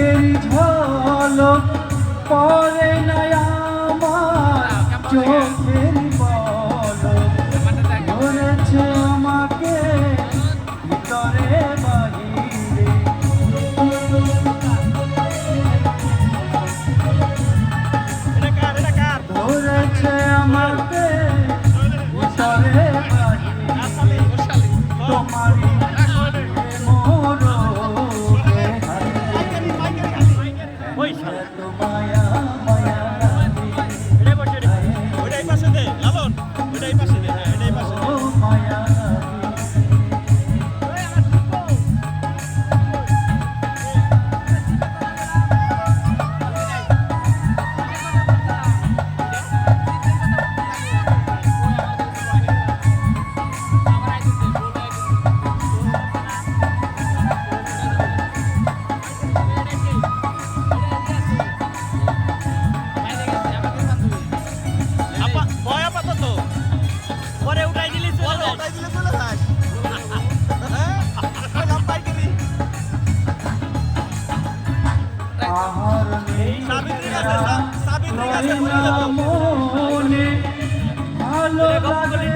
চোখের ঝলক পরে না আমার চোখের পলক ধরেছে আমাকে ভিতরে বাহিরে ধরেছে আমাকে ভিতরে বাহিরে তোমারই মায়া মায়া ওইটাই পাশে দে লালন ওইটাই পাশে দে হ্যাঁ ওইটাই পাশে দে মায়া মনে ভালো লাগে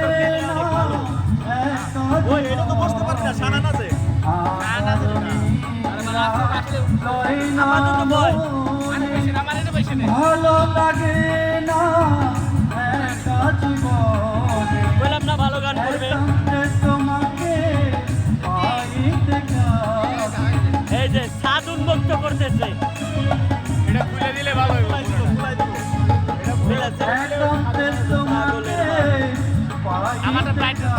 ওই এটা তো বসতে পারবি না সানা নাচে ভালো লাগে না বললাম না ভালো গান করবে তোমাকে এই যে সাদ উন্মুক্ত করতেছে এটা খুলে দিলে ভালো হবে আমারটা প্র্যাকটিস